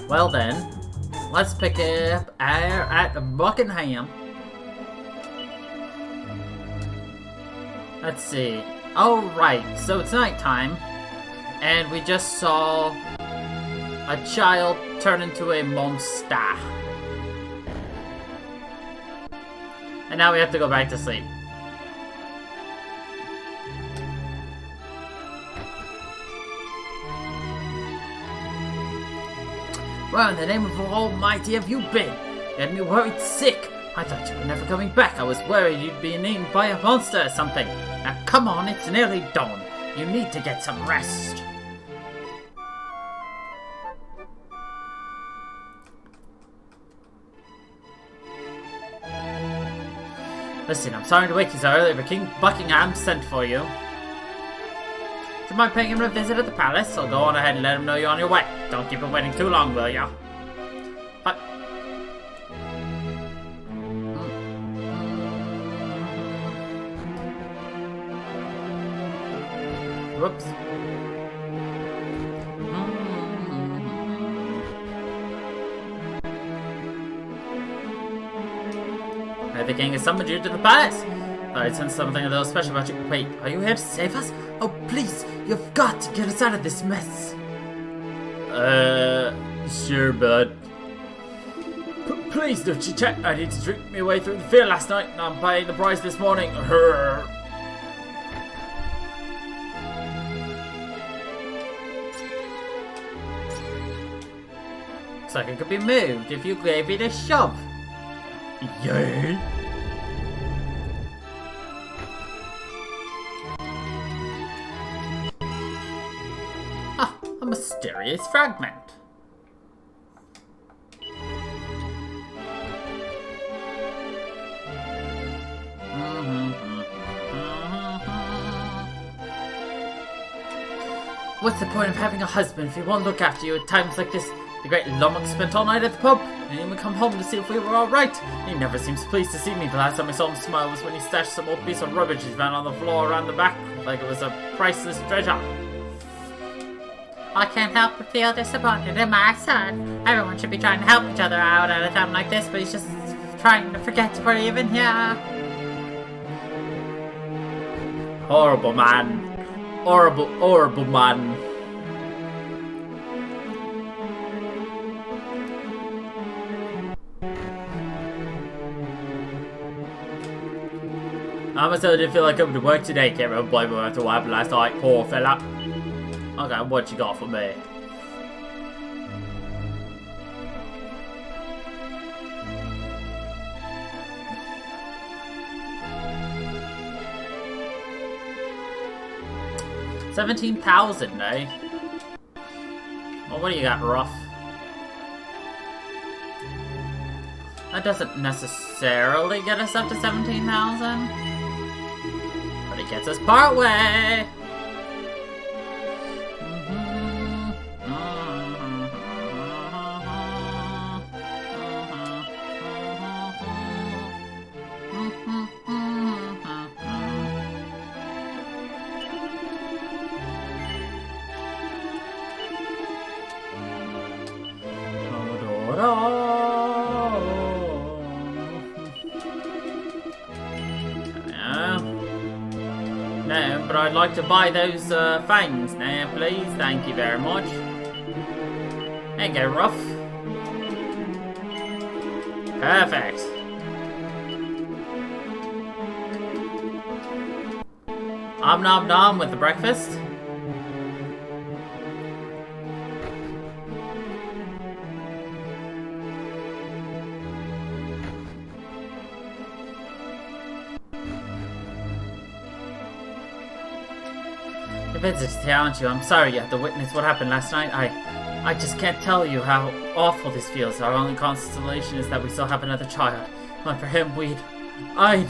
Well then, let's pick up at Buckingham. Let's see. Oh right, so it's nighttime, and we just saw a child turn into a monster. And now we have to go back to sleep. Where in the name of Almighty have you been? You had me worried sick. I thought you were never coming back. I was worried you'd be eaten by a monster or something. Now come on, it's nearly dawn. You need to get some rest. Listen, I'm sorry to wake you so early, but King Buckingham sent for you. Do you mind paying him a visit at the palace? I'll go on ahead and let him know you're on your way. Don't keep him waiting too long, will ya? Whoops. The king has summoned you to the palace. I'd sense something a little special about you. Wait, are you here to save us? Oh, please, you've got to get us out of this mess. Sure, bud. Please don't you check. I need to drink me way through the fear last night, and I'm paying the price this morning. Looks like it could be moved if you gave it a shove. Yay! Ah, a mysterious fragment. What's the point of having a husband if he won't look after you at times like this? The great Lummox spent all night at the pub. He didn't even come home to see if we were alright. He never seems pleased to see me. The last time I saw him smile was when he stashed some old piece of rubbish he found on the floor around the back, like it was a priceless treasure. I can't help but feel disappointed in my son. Everyone should be trying to help each other out at a time like this, but he's just trying to forget we're even here. Horrible man. Horrible, horrible man. I myself didn't feel like coming to work today. Can't really blame him after what happened last night, poor fella. Okay, what you got for me? $17,000, eh? Well, what do you got, Ruff? That doesn't necessarily get us up to 17,000. But it gets us part way. No, but I'd like to buy those fangs now, please. Thank you very much. There you go, Ruff. Perfect. Om nom nom with the breakfast. The visitors aren't you? I'm sorry you had to witness what happened last night. I just can't tell you how awful this feels. Our only consolation is that we still have another child. But for him, I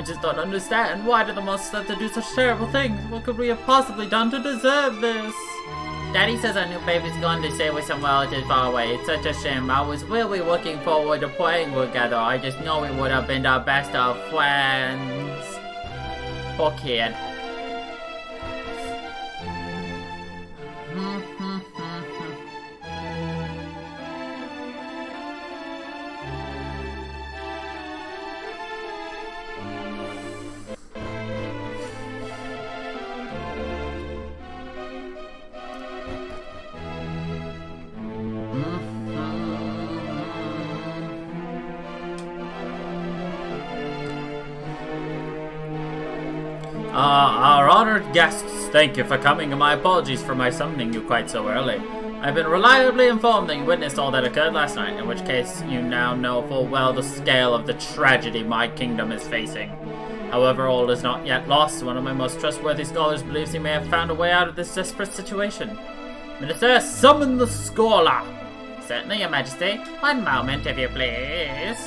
just don't understand. Why did the monsters have to do such terrible things? What could we have possibly done to deserve this? Daddy says our new baby's going to stay with some relatives far away. It's such a shame. I was really looking forward to playing together. I just know we would have been the best of friends. Poor kid. our honored guests, thank you for coming, and my apologies for my summoning you quite so early. I've been reliably informed that you witnessed all that occurred last night, in which case you now know full well the scale of the tragedy my kingdom is facing. However, all is not yet lost. One of my most trustworthy scholars believes he may have found a way out of this desperate situation. Minister, summon the scholar! Certainly, Your Majesty. One moment, if you please.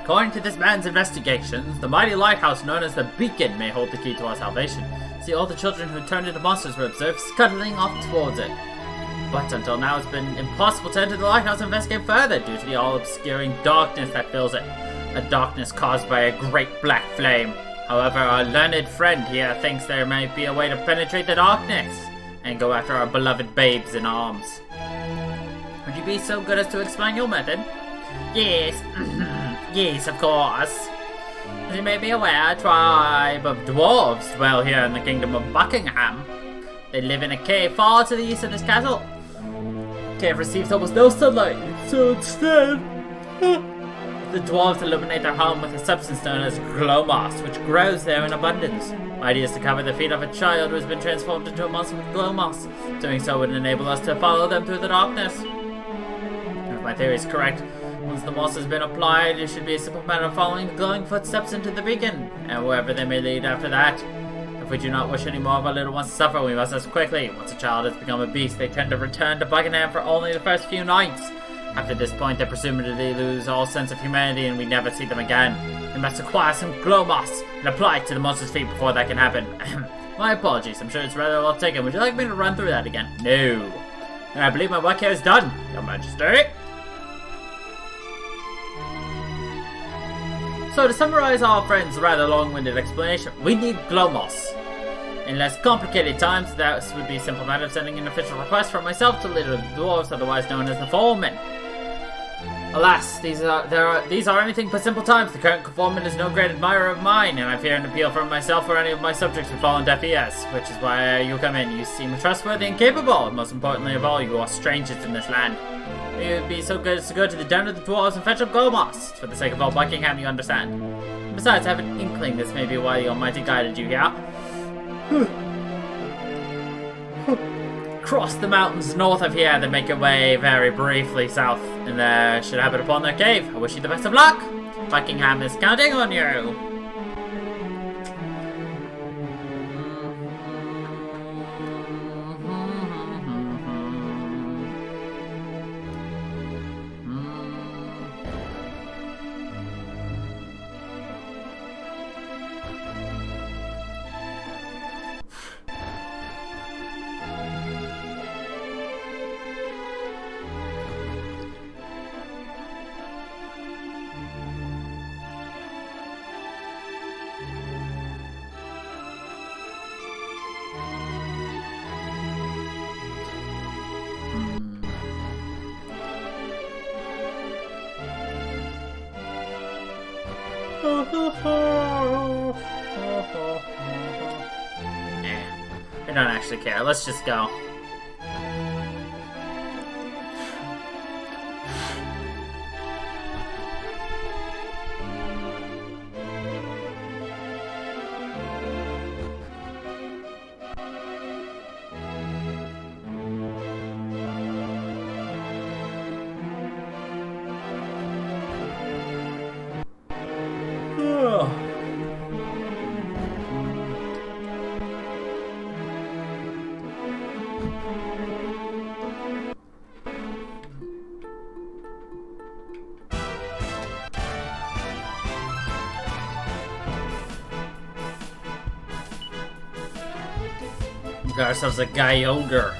According to this man's investigations, the mighty lighthouse known as the Beacon may hold the key to our salvation. See, all the children who turned into monsters were observed scuttling off towards it. But until now, it's been impossible to enter the lighthouse and investigate further due to the all-obscuring darkness that fills it. A darkness caused by a great black flame. However, our learned friend here thinks there may be a way to penetrate the darkness and go after our beloved babes in arms. Would you be so good as to explain your method? Yes, yes, of course. As you may be aware, a tribe of dwarves dwell here in the kingdom of Buckingham. They live in a cave far to the east of this castle. The cave receives almost no sunlight, so instead, the dwarves illuminate their home with a substance known as glow moss, which grows there in abundance. My idea is to cover the feet of a child who has been transformed into a monster with glow moss. Doing so would enable us to follow them through the darkness. If my theory is correct, once the moss has been applied, it should be a simple matter of following the glowing footsteps into the beacon, and wherever they may lead after that. If we do not wish any more of our little ones to suffer, we must act quickly. Once a child has become a beast, they tend to return to Buckingham for only the first few nights. After this point, they presumably lose all sense of humanity and we never see them again. We must acquire some glow moss and apply it to the monster's feet before that can happen. My apologies, I'm sure it's rather well taken. Would you like me to run through that again? No. And I believe my work here is done, Your Majesty. So to summarize our friend's rather long-winded explanation, we need glow moss. In less complicated times, that would be a simple matter of sending an official request from myself to leader of the dwarves, otherwise known as the foreman. Alas, these are anything but simple times. The current foreman is no great admirer of mine, and I fear an appeal from myself or any of my subjects would fall on deaf ears, which is why you come in. You seem trustworthy and capable, and most importantly of all, you are strangers in this land. You would be so good as to go to the den of the dwarves and fetch up glow moss. For the sake of all Buckingham, you understand. And besides, I have an inkling this may be why the Almighty guided you here. Cross the mountains north of here, then make your way very briefly south, and there should happen upon their cave. I wish you the best of luck. Buckingham is counting on you. I don't actually care. Let's just go. We got ourselves a guy ogre.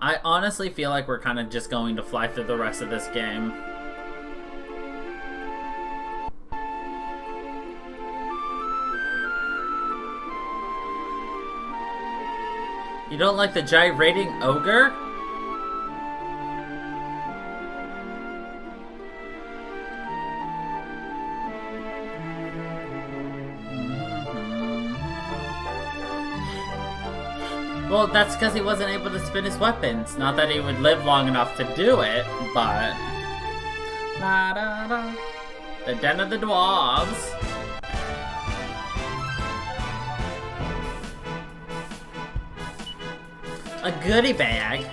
I honestly feel like we're kind of just going to fly through the rest of this game. You don't like the gyrating ogre? Well, that's because he wasn't able to spin his weapons. Not that he would live long enough to do it, but... La da da. The Den of the Dwarves. A goodie bag.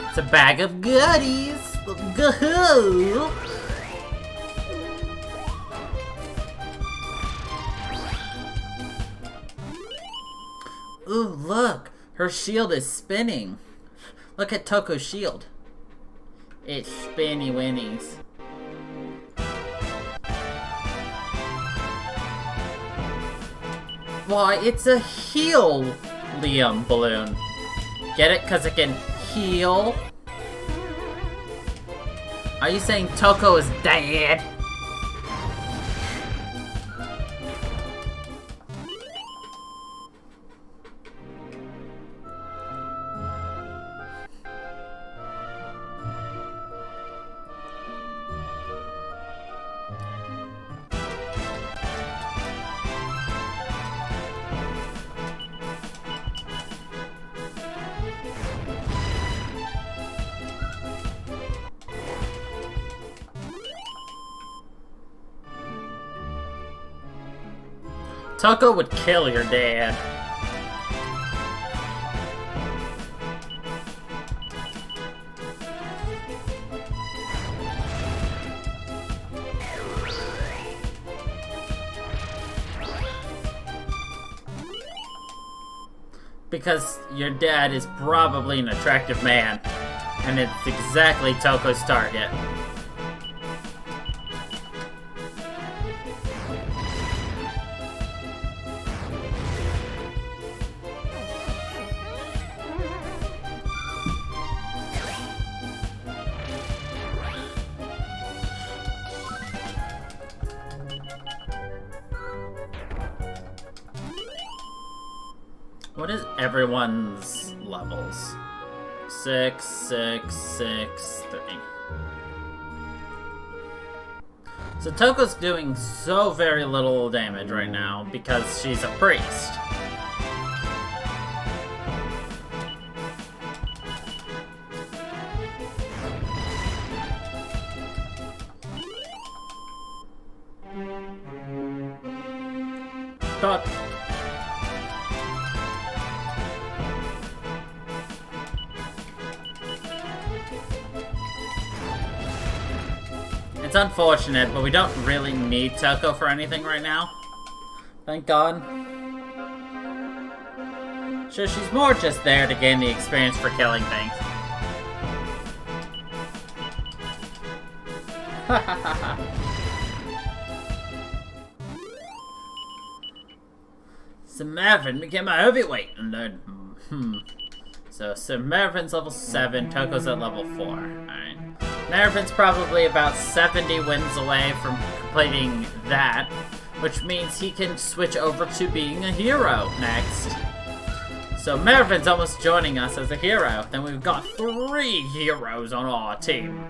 It's a bag of goodies. Gahoo! Ooh, look! Her shield is spinning. Look at Toko's shield. It's spinny winnies. Why, it's a helium balloon. Get it? Because it can heal? Are you saying Toko is dead? Toko would kill your dad. Because your dad is probably an attractive man, and it's exactly Toko's target. What is everyone's levels? 6, 6, 6, 3. So Toko's doing so very little damage right now because she's a priest. But it's unfortunate, but we don't really need Toko for anything right now. Thank God. Sure, she's more just there to gain the experience for killing things. So Marvin became a heavyweight, and then, So Marvin's level 7, Toko's at level 4. Alright. Marvin's probably about 70 wins away from completing that, which means he can switch over to being a hero next. So Marvin's almost joining us as a hero. Then we've got 3 heroes on our team.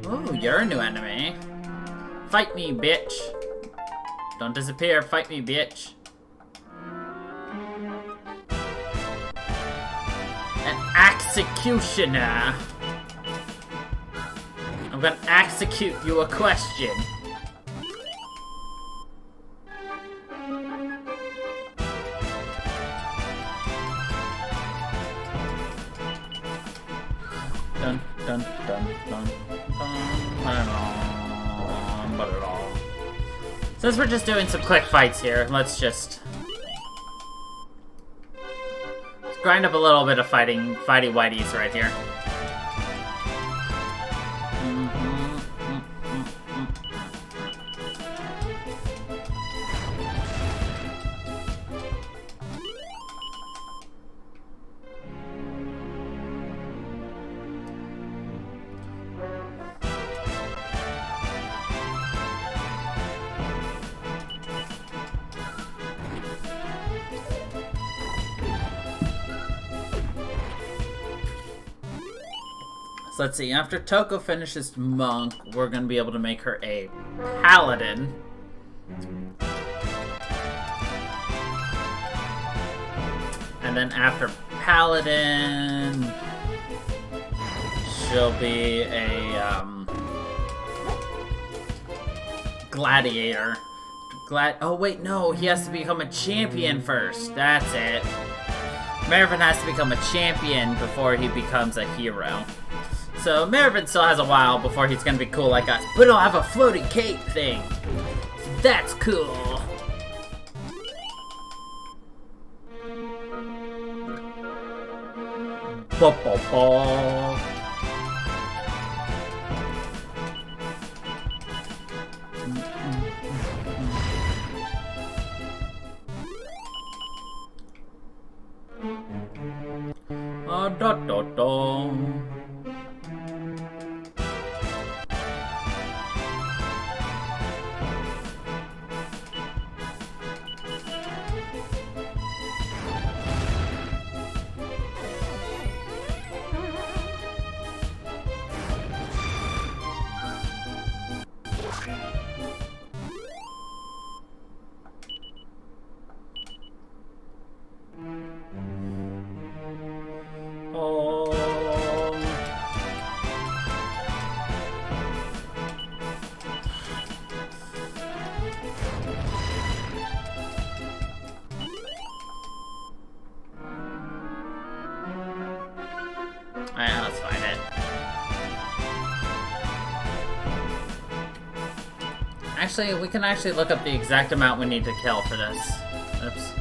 Oh, you're a new enemy. Fight me, bitch. Don't disappear, fight me, bitch. An executioner. I'm gonna execute you a question. Dun, dun, dun, dun, dun. Since we're just doing some quick fights here, let's just grind up a little bit of fighty whiteys right here. So let's see, after Toko finishes Monk, we're going to be able to make her a Paladin. And then after Paladin, she'll be a Gladiator. Oh wait, no, he has to become a champion first. That's it. Mervyn has to become a champion before he becomes a hero. So Mervyn still has a while before he's gonna be cool like us. But he'll have a floating cape thing. That's cool. Bo-bo-bo. Da da da. Alright, let's find it. Actually, we can actually look up the exact amount we need to kill for this. Oops.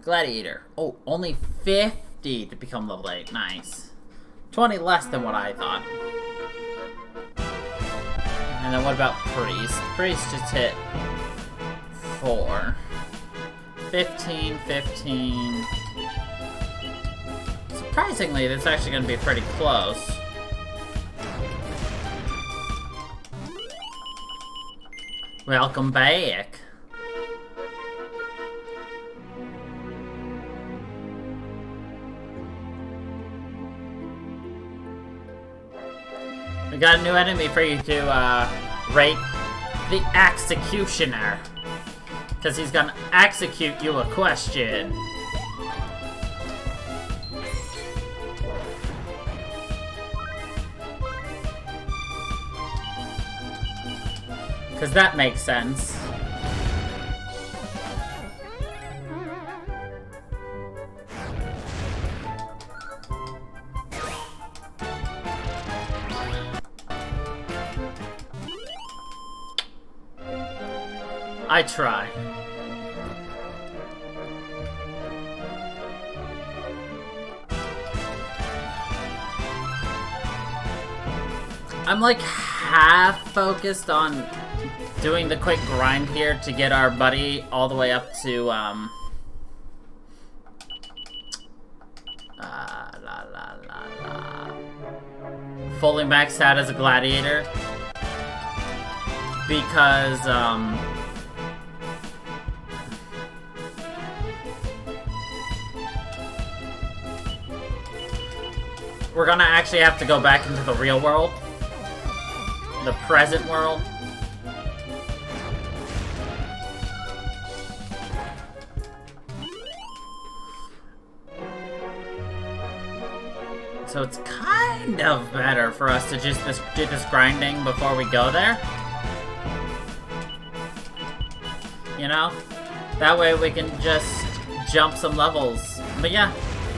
Gladiator. Oh, only 50 to become level 8. Nice. 20 less than what I thought. And then what about Priest? Priest just hit 4. 15, 15. Surprisingly, that's actually going to be pretty close. Welcome back. We got a new enemy for you to rate. The Executioner. Because he's gonna execute you a question. Because that makes sense. I try. I'm like half focused on doing the quick grind here to get our buddy all the way up to fully maxed out as a gladiator, because we're gonna actually have to go back into the real world, the present world. So it's kind of better for us to just do this grinding before we go there. You know? That way we can just jump some levels. But yeah,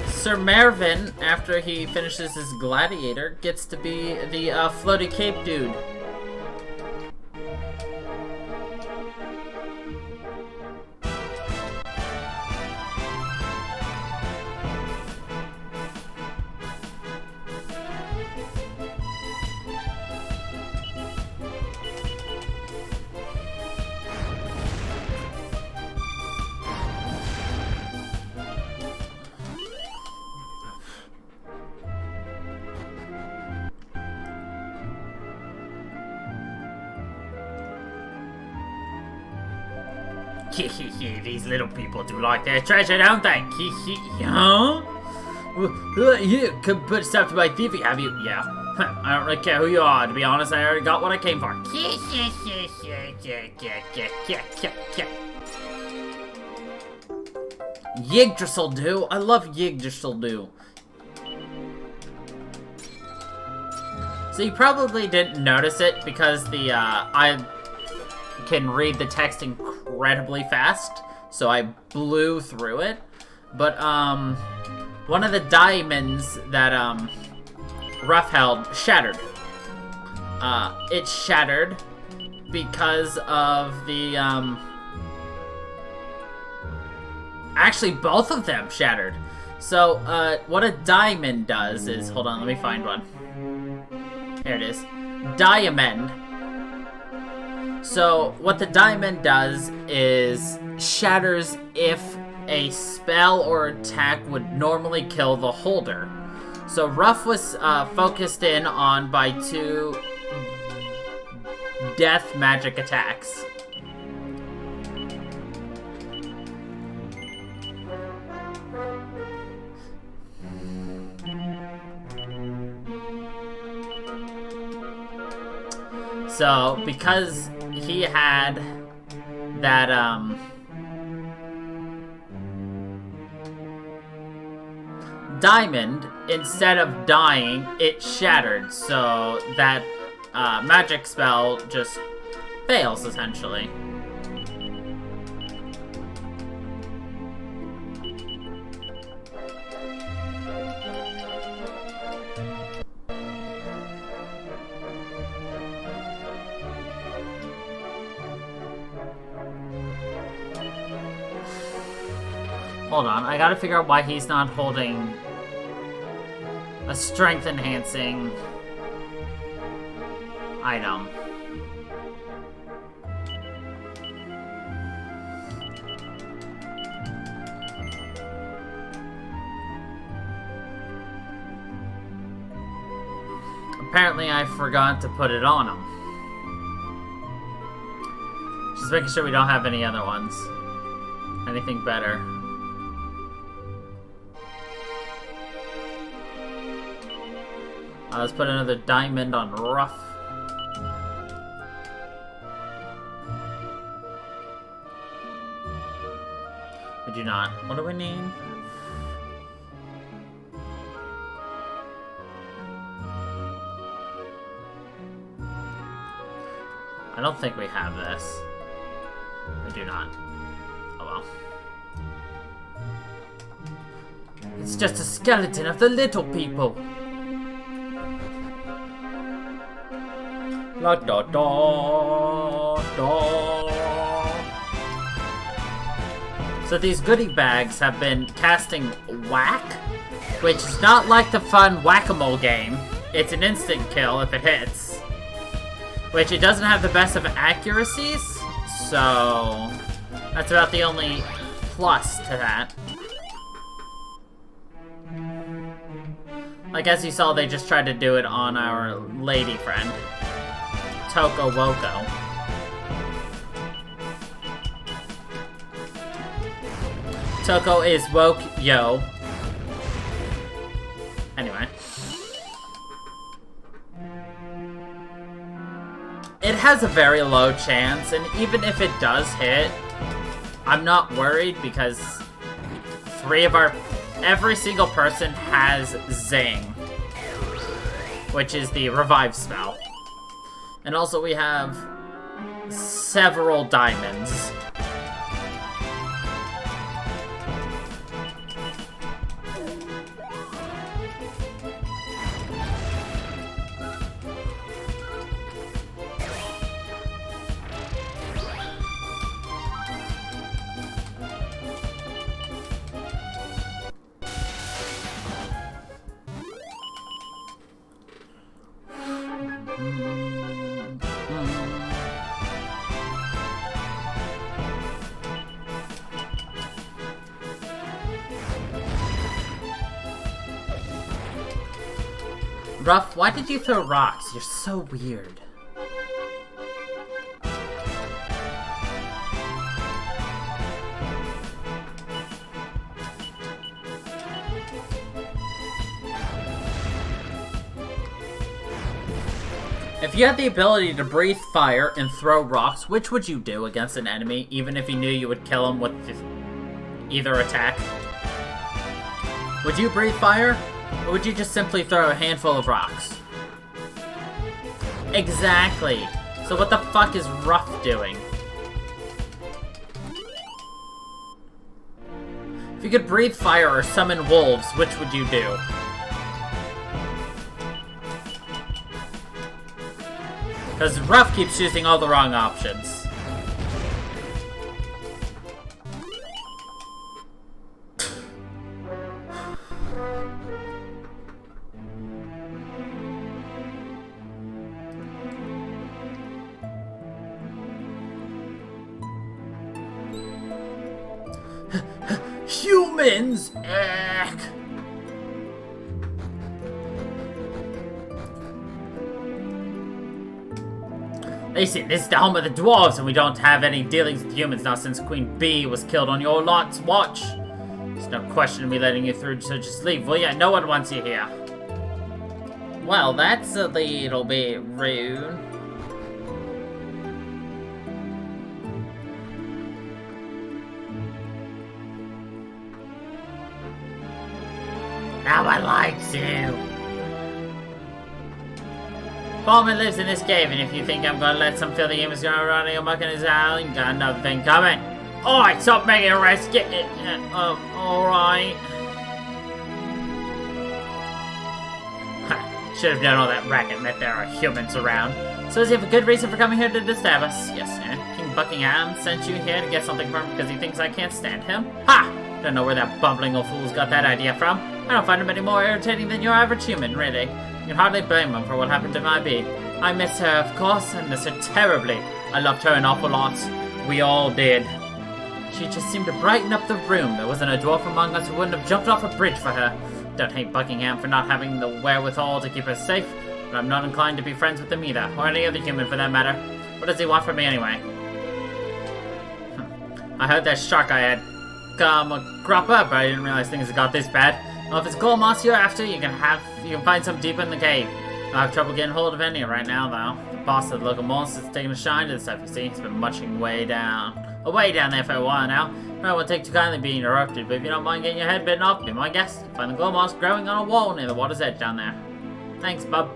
Sir Mervyn, after he finishes his gladiator, gets to be the floaty cape dude. These little people do like their treasure, don't they? Huh? You could put stuff to my thieving, have you? Yeah. I don't really care who you are, to be honest. I already got what I came for. Yggdrasil do. I love Yggdrasil do. So you probably didn't notice it because the I can read the text incredibly fast, so I blew through it. But one of the diamonds that Ruff held shattered. It shattered because of the actually both of them shattered. So what a diamond does is, hold on, let me find one. Here it is. Diamond. So what the diamond does is shatters if a spell or attack would normally kill the holder. So Ruff was focused in on by 2 death magic attacks. So, because he had that, diamond, instead of dying, it shattered, so that, magic spell just fails, essentially. Hold on, I gotta figure out why he's not holding a strength-enhancing item. Apparently I forgot to put it on him. Just making sure we don't have any other ones. Anything better. Let's put another diamond on Ruff. We do not. What do we need? I don't think we have this. We do not. Oh well. It's just a skeleton of the little people. La da da da. So these goodie bags have been casting whack, which is not like the fun whack-a-mole game. It's an instant kill if it hits, which it doesn't have the best of accuracies, so that's about the only plus to that. Like as you saw, they just tried to do it on our lady friend. Toko Woko. Toko is woke yo. Anyway. It has a very low chance, and even if it does hit, I'm not worried because every single person has Zing, which is the revive spell. And also we have several diamonds. Ruff, why did you throw rocks? You're so weird. If you had the ability to breathe fire and throw rocks, which would you do against an enemy, even if you knew you would kill him with either attack? Would you breathe fire, or would you just simply throw a handful of rocks? Exactly. So what the fuck is Ruff doing? If you could breathe fire or summon wolves, which would you do? Because Ruff keeps choosing all the wrong options. Humans! Ugh. Listen, this is the home of the dwarves, and we don't have any dealings with humans now since Queen Bee was killed on your lot's watch. There's no question of me letting you through, so just leave, will ya? No one wants you here. Well, that's a little bit rude. No one likes you. Bowman lives in this cave, and if you think I'm gonna let some filthy humans go around here mucking his alley, you got another thing coming. Alright, stop making a rest. Get it. Alright. Should have done all that racket, meant there are humans around. So does he have a good reason for coming here to disturb us? Yes, sir. King Buckingham sent you here to get something from him because he thinks I can't stand him? Ha! Don't know where that bumbling old fool's got that idea from. I don't find him any more irritating than your average human, really. You can hardly blame him for what happened to my bee. I miss her, of course, and miss her terribly. I loved her an awful lot. We all did. She just seemed to brighten up the room. There wasn't a dwarf among us who wouldn't have jumped off a bridge for her. Don't hate Buckingham for not having the wherewithal to keep her safe, but I'm not inclined to be friends with him either, or any other human for that matter. What does he want from me anyway? I heard that shark I had crop up, but I didn't realize things had got this bad. Well, if it's gold moss you're after, you can find some deep in the cave. I have trouble getting hold of any right now, though. The boss of the local monsters is taking a shine to the stuff, you see. He's been munching way down there for a while now. I won't take too kindly being interrupted, but if you don't mind getting your head bitten off, be my guest. Find the gold moss growing on a wall near the water's edge down there. Thanks, bub.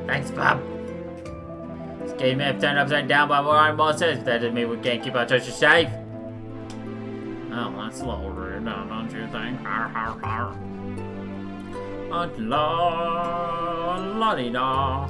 Thanks, bub. This cave may have turned upside down by where our boss says, but that doesn't mean we can't keep our treasure safe. Oh, that's a little rude, don't you think? La-di-da.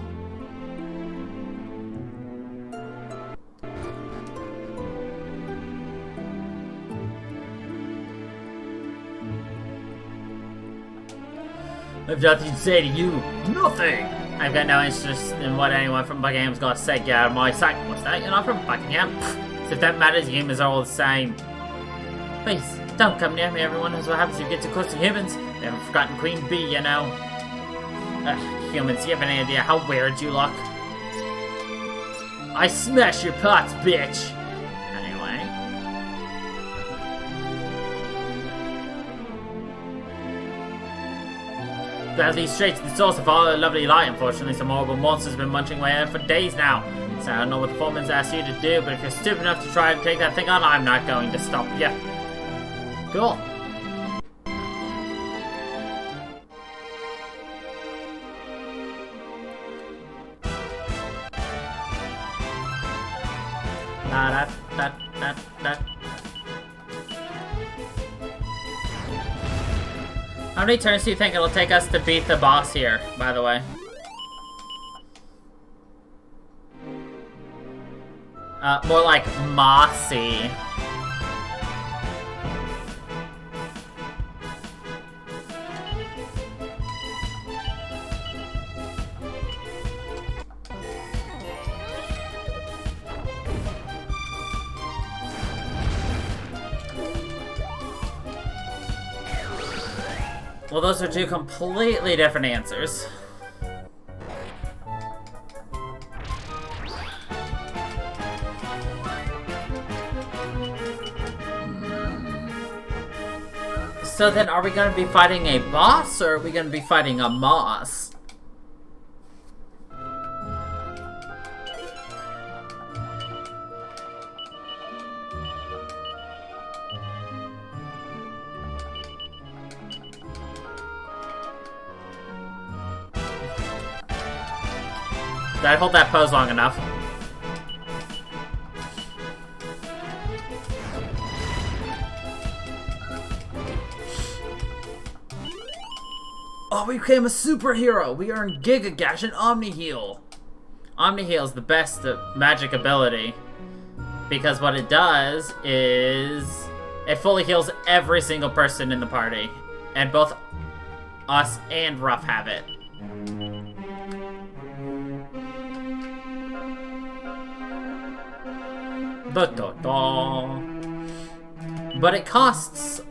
I've nothing to say to you. Nothing! I've got no interest in what anyone from Buckingham's got to say. Get out of my sight. What's that? You're not from Buckingham? As if that matters, humans are all the same. Please, don't come near me. Everyone knows what happens if you get too close to humans. They haven't forgotten Queen Bee, you know. Humans, you have any idea how weird you look? I smash your pots, bitch! Anyway. That leads straight to the source of all the lovely light. Unfortunately, some horrible monster's been munching away at it for days now. So I don't know what the foreman's asked you to do, but if you're stupid enough to try to take that thing on, I'm not going to stop you. Cool. How many turns do you think it'll take us to beat the boss here, by the way? More like mossy. Well, those are two completely different answers. So then, are we going to be fighting a boss, or are we going to be fighting a moss? Did I hold that pose long enough? Oh, we became a superhero! We earned Giga Gash and Omni Heal! Omni Heal is the best magic ability. Because what it does is... it fully heals every single person in the party. And both us and Ruff have it. But it costs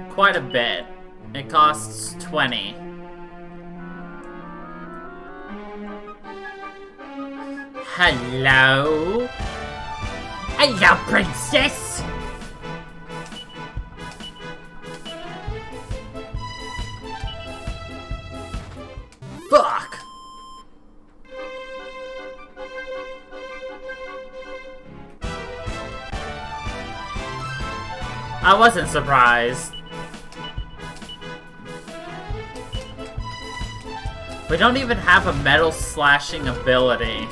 quite a bit. It costs 20. Hello? Hello, princess! Fuck! I wasn't surprised. We don't even have a metal slashing ability.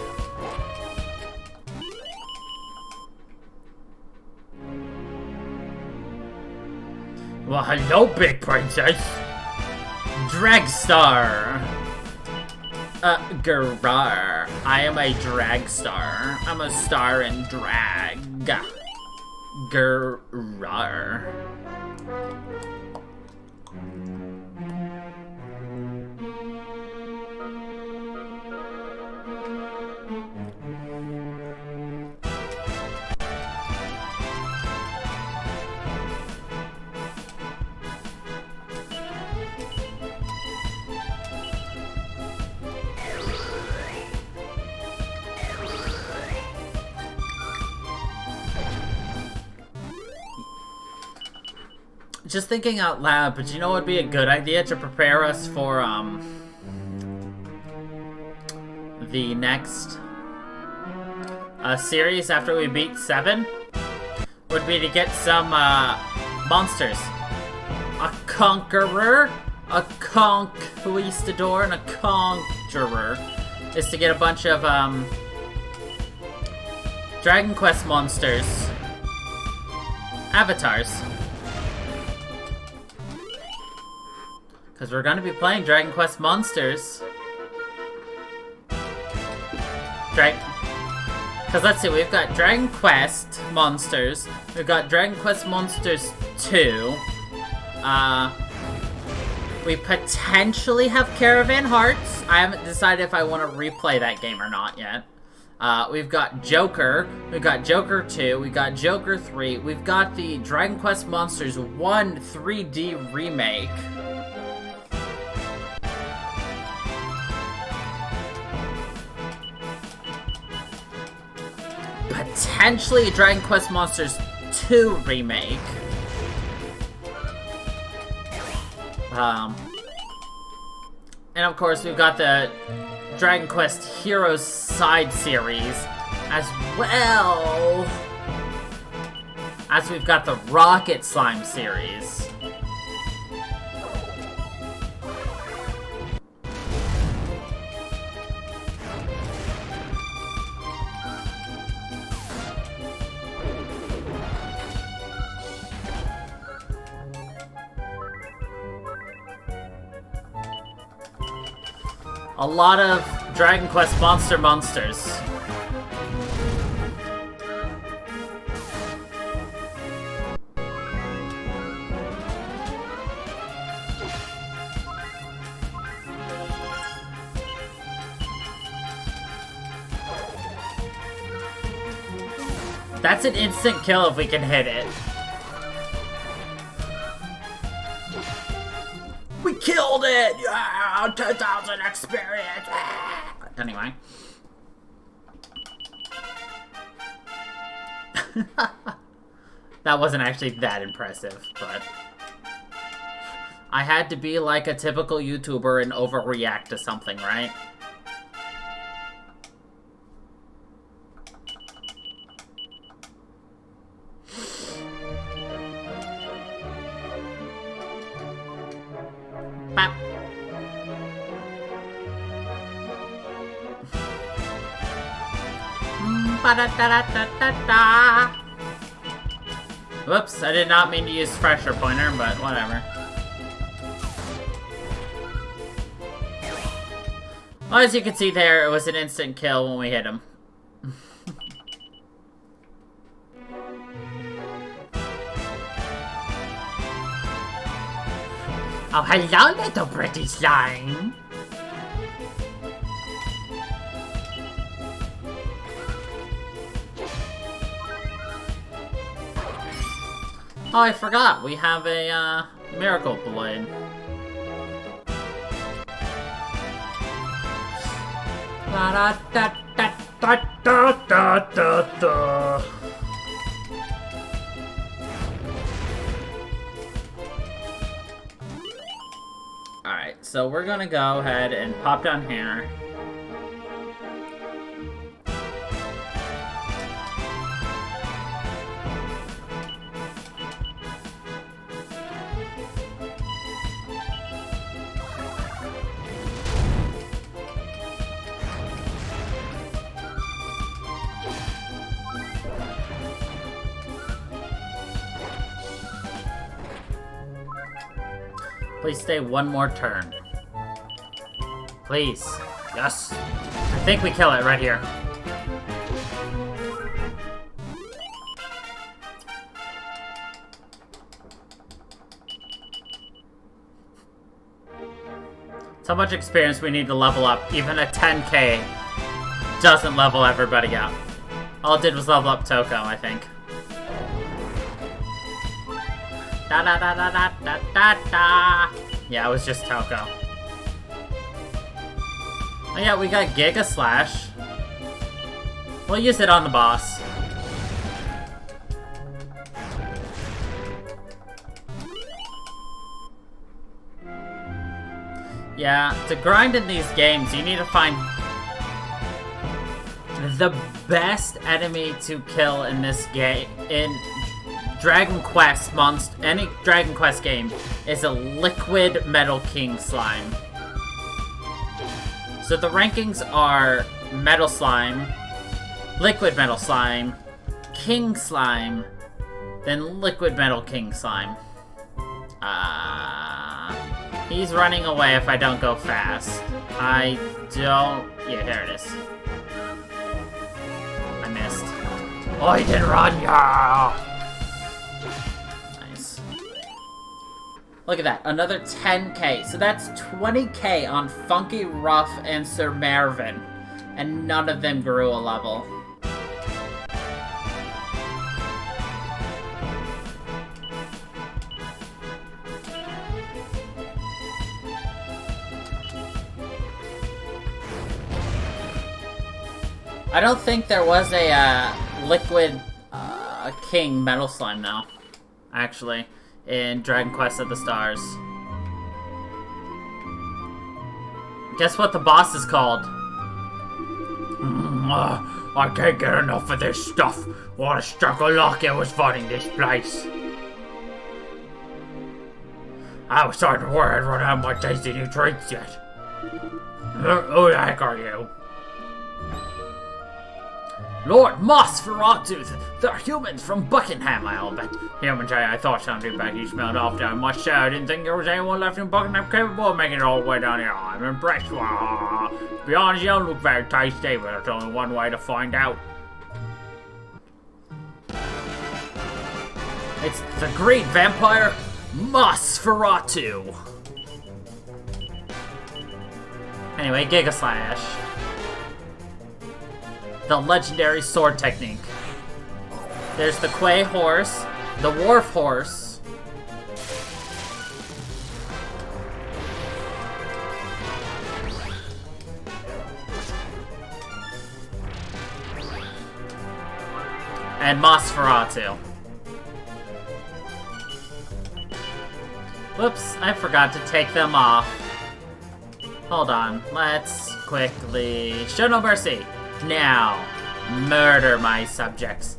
Well, hello, big princess. Dragstar. Garar. I am a drag star. I'm a star in drag. Garar. Just thinking out loud, but you know what would be a good idea to prepare us for, the next, series after we beat 7? Would be to get some, monsters. A Conqueror, a Conquistador, and a Conjurer. Is to get a bunch of, Dragon Quest monsters. Avatars. Because we're going to be playing Dragon Quest Monsters. Because let's see, we've got Dragon Quest Monsters. We've got Dragon Quest Monsters 2. We potentially have Caravan Hearts. I haven't decided if I want to replay that game or not yet. We've got Joker. We've got Joker 2. We've got Joker 3. We've got the Dragon Quest Monsters 1 3D remake. Potentially Dragon Quest Monsters 2 remake. And of course we've got the Dragon Quest Heroes side series, as well as we've got the Rocket Slime series. A lot of Dragon Quest monsters. That's an instant kill if we can hit it. We killed it! Yeah! 10,000 experience! Anyway. That wasn't actually that impressive, but... I had to be like a typical YouTuber and overreact to something, right? Whoops, I did not mean to use pressure pointer, but whatever. Well, as you can see there, it was an instant kill when we hit him. Oh, hello, little pretty slime. Oh, I forgot. We have a, Miracle Blade. Alright, so we're gonna go ahead and pop down here. Please stay one more turn. Please. Yes. I think we kill it right here. That's how much experience we need to level up. Even a 10k doesn't level everybody up. All it did was level up Toko, I think. Da da da da da da da da. Yeah, it was just Toko. Oh yeah, we got Giga Slash. We'll use it on the boss. Yeah, to grind in these games, you need to find the best enemy to kill in this game. In Dragon Quest any Dragon Quest game is a liquid Metal King slime. So the rankings are Metal Slime, Liquid Metal Slime, King Slime, then Liquid Metal King Slime. He's running away if I don't go fast. I don't... Yeah, there it is. I missed. Oh, he didn't run, yeah! Look at that, another 10k. So that's 20k on Funky, Ruff, and Sir Mervyn. And none of them grew a level. I don't think there was a Liquid King Metal Slime though, actually. In Dragon Quest of the Stars. Guess what the boss is called? I can't get enough of this stuff. What a struggle like I was finding this place. I was starting to worry I'd run out of my tasty new treats yet. Who the heck are you? Lord Mossferatu, they're humans from Buckingham, I'll bet. Humans, I thought something back you smelled off down. Much say I didn't think there was anyone left in Buckingham capable of making it all the way down here. I'm impressed. To be honest, you don't look very tasty, but there's only one way to find out. It's the great vampire, Mossferatu. Anyway, Giga Slash. The legendary sword technique. There's the Quay Horse, the Wharf Horse, and Mossferatu. Whoops, I forgot to take them off. Hold on, let's quickly... Show no mercy! Now, murder my subjects.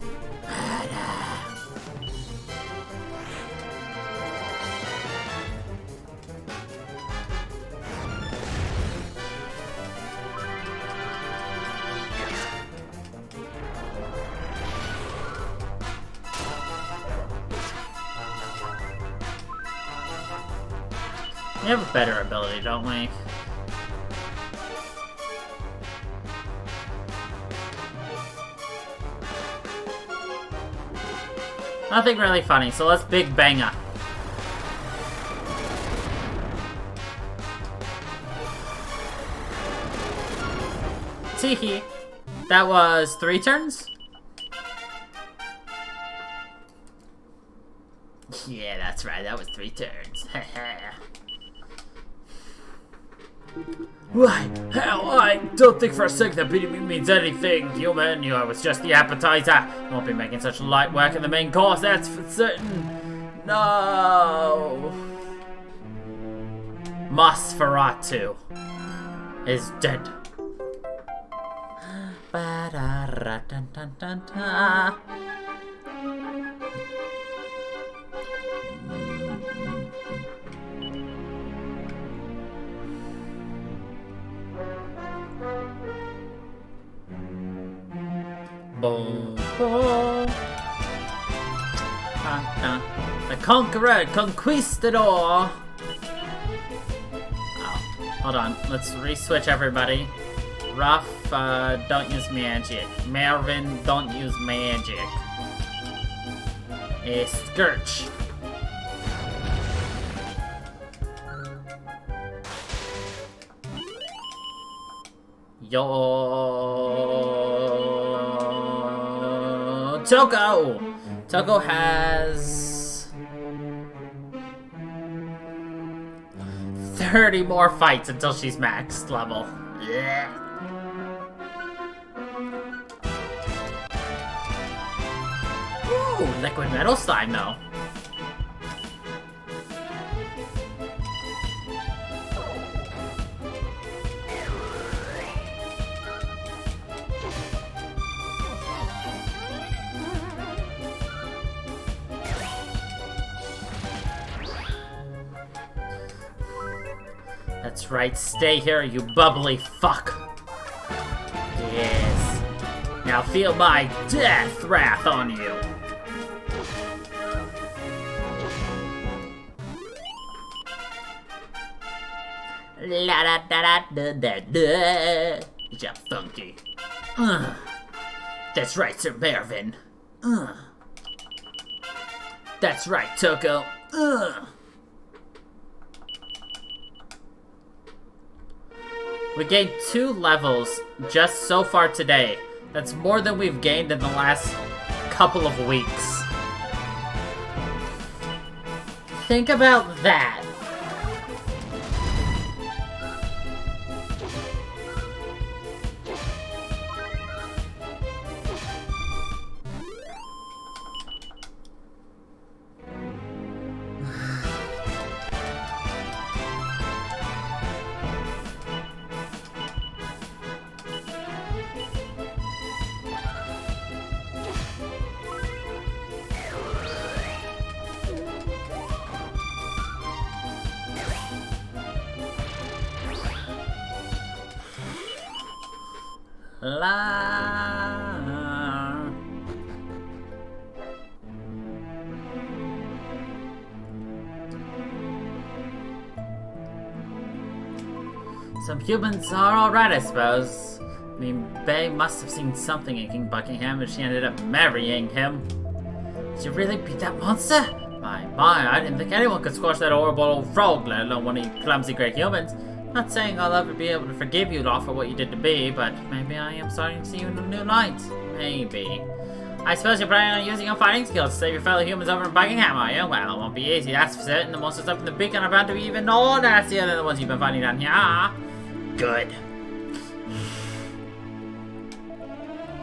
We have a better ability, don't we? Nothing really funny, so let's big bang up. Teehee. That was 3 turns? Yeah, that's right, that was 3 turns. Why? Hell, I don't think for a second that beating me means anything, human. You know, it was just the appetizer. You won't be making such light work of the main course, that's for certain. No. Nosferatu is dead. Boom, boom. The Conqueror, Conquistador. Oh, hold on. Let's re-switch everybody. Ruff, don't use magic. Marvin, don't use magic. Scourge. Toko! Toko has 30 more fights until she's maxed level. Yeah. Ooh, liquid metal slime though. That's right, stay here, you bubbly fuck. Yes. Now feel my death wrath on you. La da da da da da da. Ja funky. That's right, Sir Mervin. That's right, Toko. We gained 2 levels just so far today. That's more than we've gained in the last couple of weeks. Think about that. Some humans are alright, I suppose. I mean, Bay must have seen something in King Buckingham and she ended up marrying him. Did you really beat that monster? My, I didn't think anyone could squash that horrible old frog, let alone one of you clumsy great humans. Not saying I'll ever be able to forgive you, Law, for what you did to me, but maybe I am starting to see you in a new light. Maybe. I suppose you're planning on using your fighting skills to save your fellow humans over in Buckingham, are you? Well, it won't be easy, that's for certain. The monsters up in the beacon are bound to be even more nastier than the ones you've been fighting down here. Good.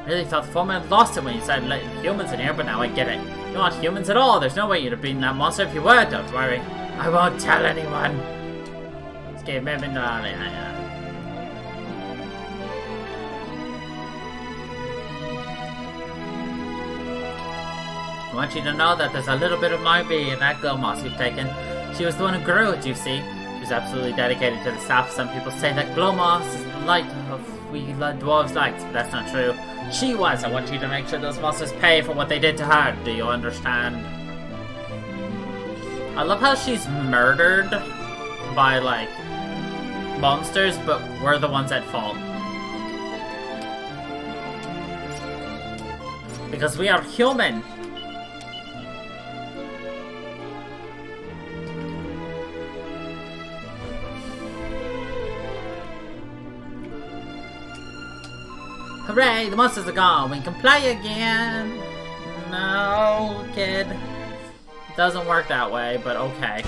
Really thought the foreman had lost it when you decided to let humans in here, but now I get it. You're not humans at all. There's no way you'd have beaten that monster if you were. Don't worry. I won't tell anyone. Just give me a minute. I want you to know that there's a little bit of my bee in that girl moss you've taken. She was the one who grew it, you see. She was absolutely dedicated to the staff. Some people say that glow moss is the light of we dwarves' lights, but that's not true. She was. I want you to make sure those monsters pay for what they did to her. Do you understand? I love how she's murdered by, like, monsters, but we're the ones at fault. Because we are human. Hooray, the monsters are gone. We can play again. No, kid. It doesn't work that way, but okay.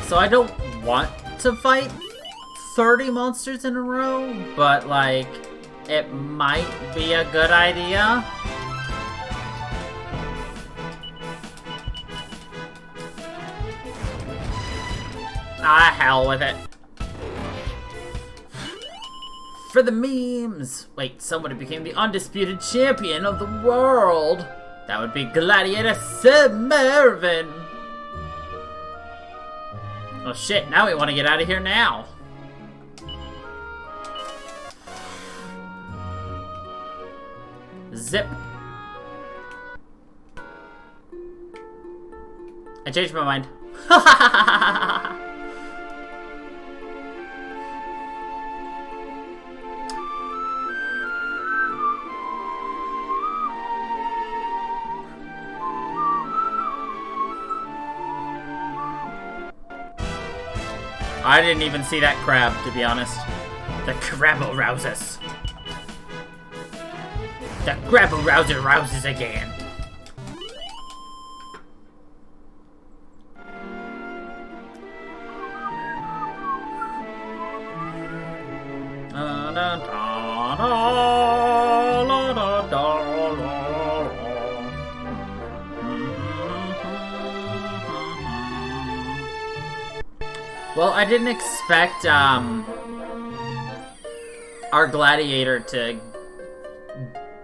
So I don't want to fight 30 monsters in a row, but like, it might be a good idea. Ah, hell with it. For the memes! Wait, somebody became the undisputed champion of the world! That would be Gladiator Sir Mervin! Oh shit, now we want to get out of here now! Zip! I changed my mind. I didn't even see that crab, to be honest. The crabble rouses. The crabble rouser rouses again. Well, I didn't expect, our gladiator to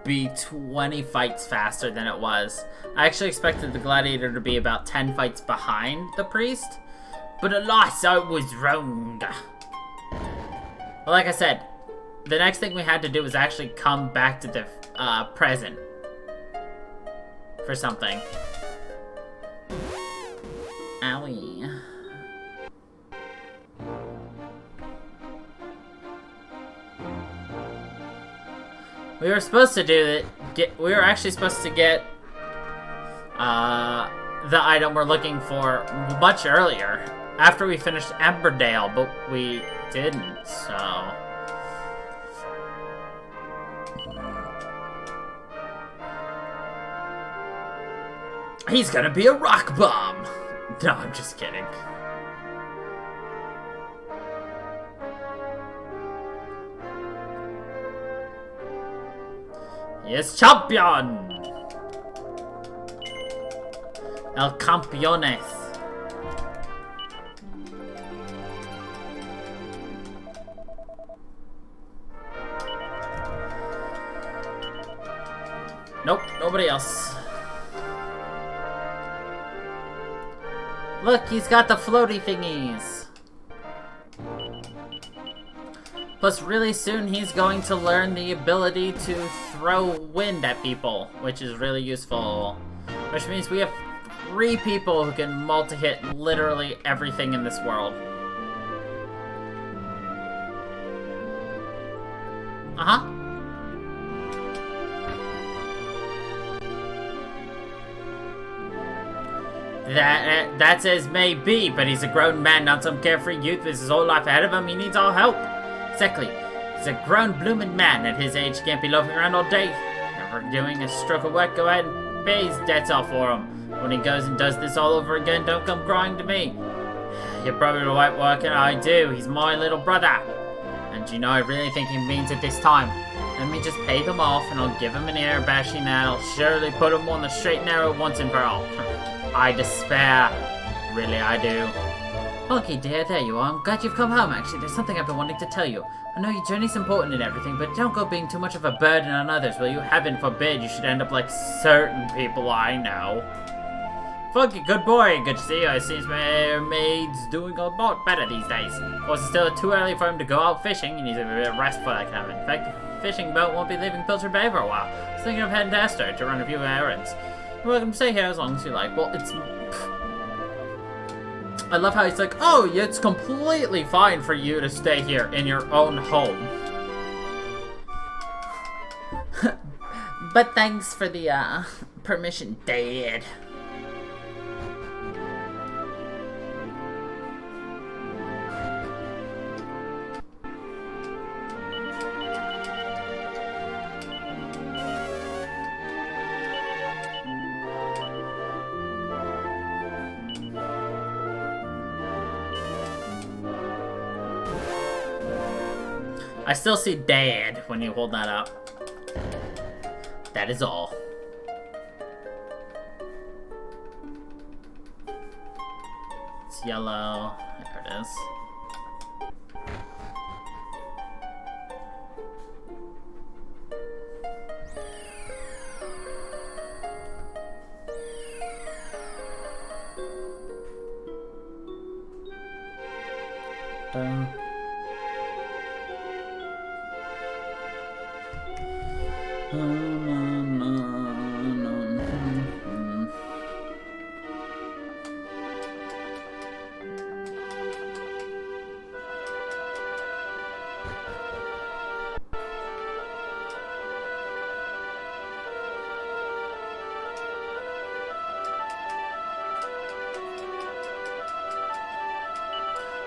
be 20 fights faster than it was. I actually expected the gladiator to be about 10 fights behind the priest, but alas, I was wrong. Well, like I said, the next thing we had to do was actually come back to the, present for something. Owie. We were supposed to do it. We were actually supposed to get the item we're looking for much earlier, after we finished Emberdale, but we didn't. So he's gonna be a rock bomb. No, I'm just kidding. Yes, champion! El Campeones. Nope, nobody else. Look, he's got the floaty thingies. Plus, really soon he's going to learn the ability to throw wind at people, which is really useful. Which means we have 3 people who can multi-hit literally everything in this world. Uh-huh. That's as may be, but he's a grown man, not some carefree youth with his whole life ahead of him. He needs our help. Exactly. He's a grown, blooming man. At his age, can't be loafing around all day. Never doing a stroke of work. Go ahead and pay his debts off for him. When he goes and does this all over again, don't come crying to me. Your brother the white worker, I do. He's my little brother. And you know, I really think he means it this time. Let me just pay them off, and I'll give him an air bashing that'll surely put him on the straight and narrow once and for all. I despair. Really, I do. Okay, dear, there you are. I'm glad you've come home, actually. There's something I've been wanting to tell you. I know your journey's important and everything, but don't go being too much of a burden on others, will you? Heaven forbid you should end up like certain people I know. Funky, good boy. Good to see you. It seems Mermaid's doing a lot better these days. Of course, it's still too early for him to go out fishing. He needs a bit of rest for that cabin. In fact, the fishing boat won't be leaving Pilcher Bay for a while. I was thinking of heading to Esther to run a few errands. You're welcome to stay here as long as you like. Well, it's... I love how he's like, oh, it's completely fine for you to stay here in your own home. But thanks for the, permission, Dad. I still see Dad when you hold that up. That is all. It's yellow. There it is.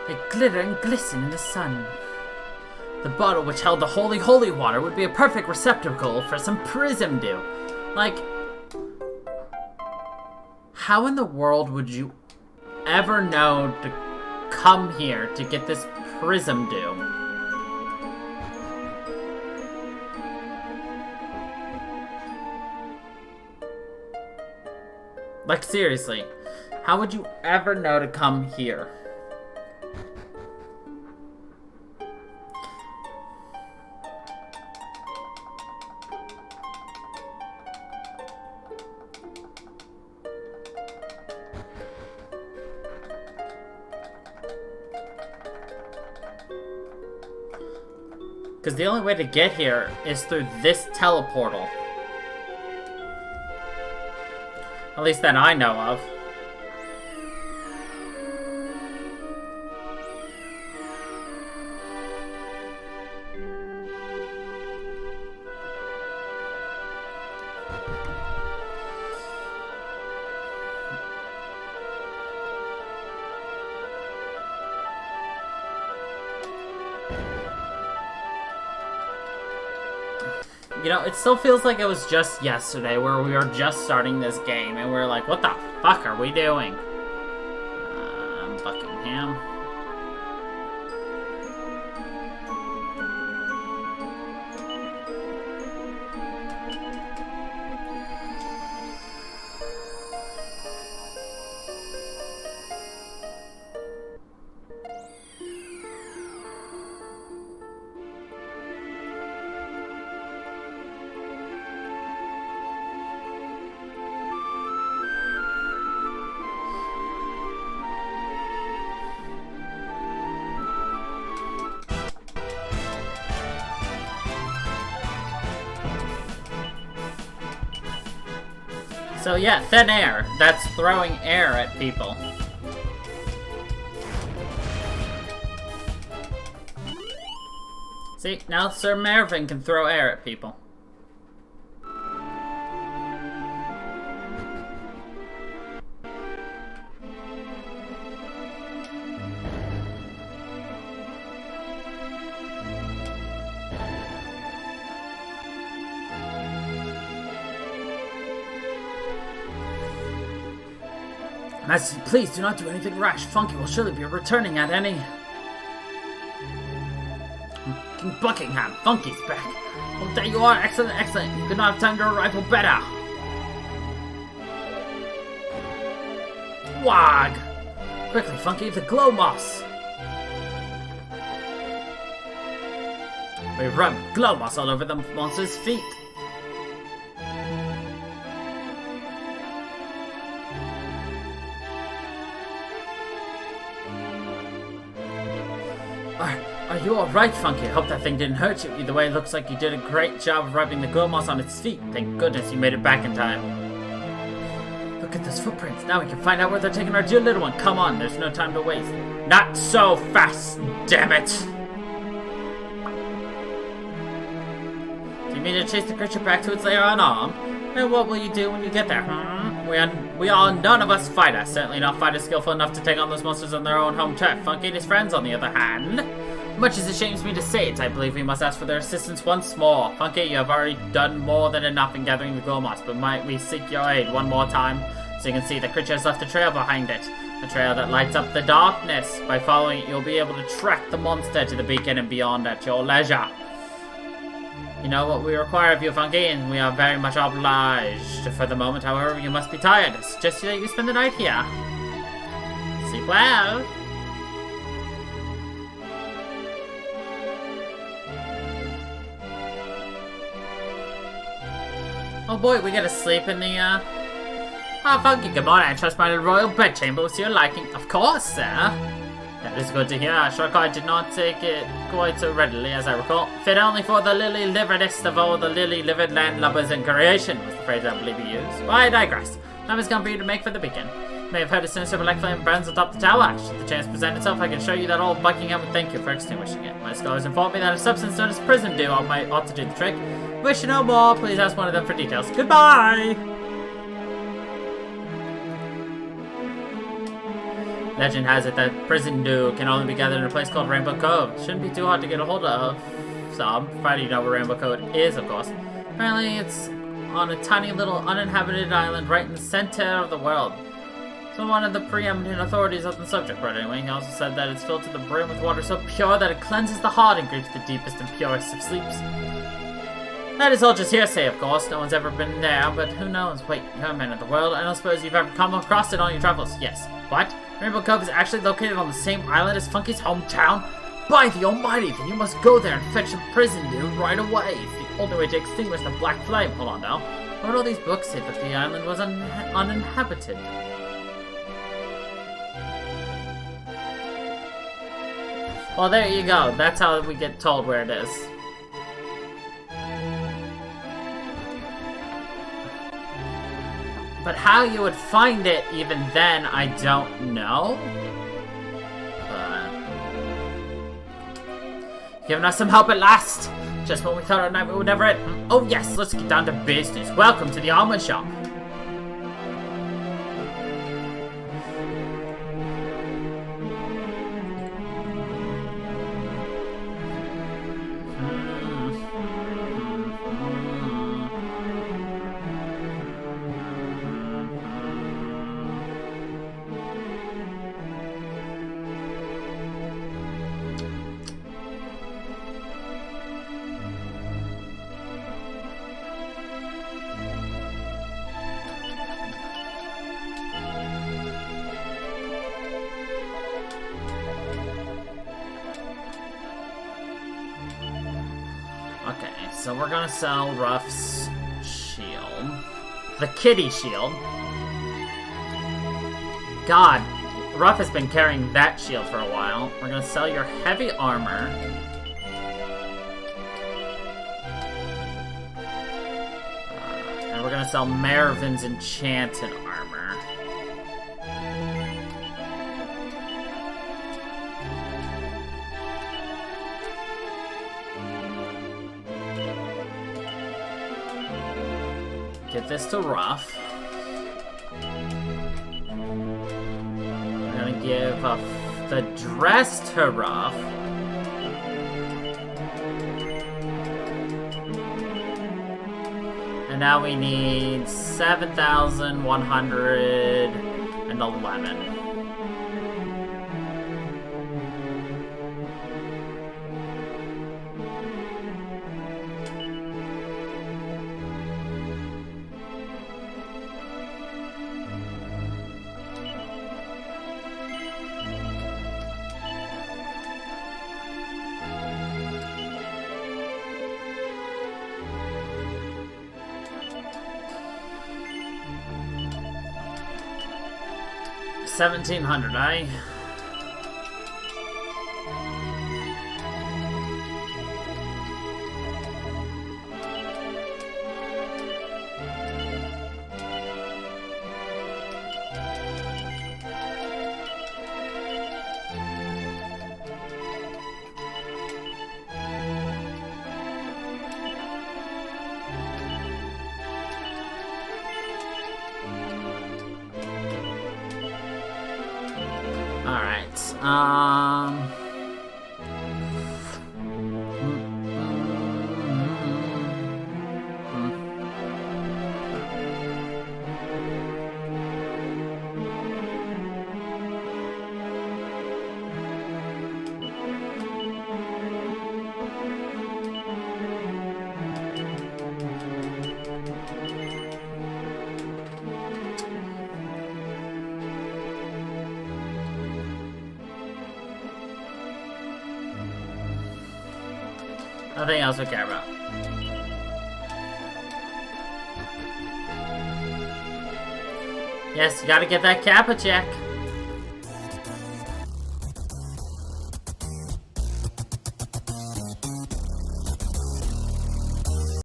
They glitter and glisten in the sun. The bottle which held the holy, holy water would be a perfect receptacle for some prism dew. Like, how in the world would you ever know to come here to get this prism dew? Like, seriously, how would you ever know to come here? Because the only way to get here is through this teleportal. At least that I know of. You know, it still feels like it was just yesterday where we were just starting this game and we're like, what the fuck are we doing? Buckingham. So yeah, thin air. That's throwing air at people. See, now Sir Mervyn can throw air at people. Master, please do not do anything rash. Funky will surely be returning at any... King Buckingham, Funky's back. Oh, there you are. Excellent, excellent. You could not have timed your arrival better. Wag! Quickly, Funky, the glow moss. We rub glow moss all over the monster's feet. you alright, Funky? I hope that thing didn't hurt you. Either way, it looks like you did a great job of rubbing the girl moss on its feet. Thank goodness you made it back in time. Look at those footprints. Now we can find out where they're taking our dear little one. Come on, there's no time to waste. Not so fast, damn it! Do you mean to chase the creature back to its lair unarmed? And what will you do when you get there? None of us fighters. Certainly not fighters skillful enough to take on those monsters on their own home turf. Funky and his friends, on the other hand. Much as it shames me to say it, I believe we must ask for their assistance once more. Funky, you have already done more than enough in gathering the glow moss, but might we seek your aid one more time? So you can see the creature has left a trail behind it. A trail that lights up the darkness. By following it, you'll be able to track the monster to the beacon and beyond at your leisure. You know what we require of you, Funky, and we are very much obliged. For the moment, however, you must be tired. I suggest that you spend the night here. Sleep well. Oh boy, we gotta sleep in the, Oh, Funky, good morning. I trust my royal bedchamber was to your liking. Of course, sir. That is good to hear. Shortcut did not take it quite so readily, as I recall. Fit only for the lily-liveredest of all the lily-livered landlubbers in creation, was the phrase I believe he used. But I digress. Time has come for you to make for the beacon. You may have heard a sinister black flame burns atop the tower. Should the chance present itself, I can show you that old Buckingham would thank you for extinguishing it. My scholars informed me that a substance known as prison dew ought to do the trick. Wish to know more, please ask one of them for details. Goodbye! Legend has it that prison dew can only be gathered in a place called Rainbow Cove. Shouldn't be too hard to get a hold of. Some, provided you know where Rainbow Cove is, of course. Apparently, it's on a tiny little uninhabited island right in the center of the world. So one of the preeminent authorities on the subject, right anyway. He also said that it's filled to the brim with water so pure that it cleanses the heart and grieves the deepest and purest of sleeps. That is all just hearsay, of course. No one's ever been there, but who knows? Wait, you're a man of the world. I don't suppose you've ever come across it on your travels. Yes. What? Rainbow Cove is actually located on the same island as Funky's hometown? By the almighty, then you must go there and fetch some prison dew right away. It's the only way to extinguish the black flame. Hold on now. Why would all these books say that the island was uninhabited? Well, there you go. That's how we get told where it is. But how you would find it even then, I don't know. But giving us some help at last. Just when we thought our night would never end. Oh yes, let's get down to business. Welcome to the armor shop. Okay, so we're gonna sell Ruff's shield. The kitty shield. God, Ruff has been carrying that shield for a while. We're gonna sell your heavy armor. And we're gonna sell Mervin's enchanted armor. Give this to Ruff. We're gonna give the dress to Ruff. And now we need 7,111. $1,700, eh? Alright, nothing else we care about. Yes, you gotta get that Kappa check.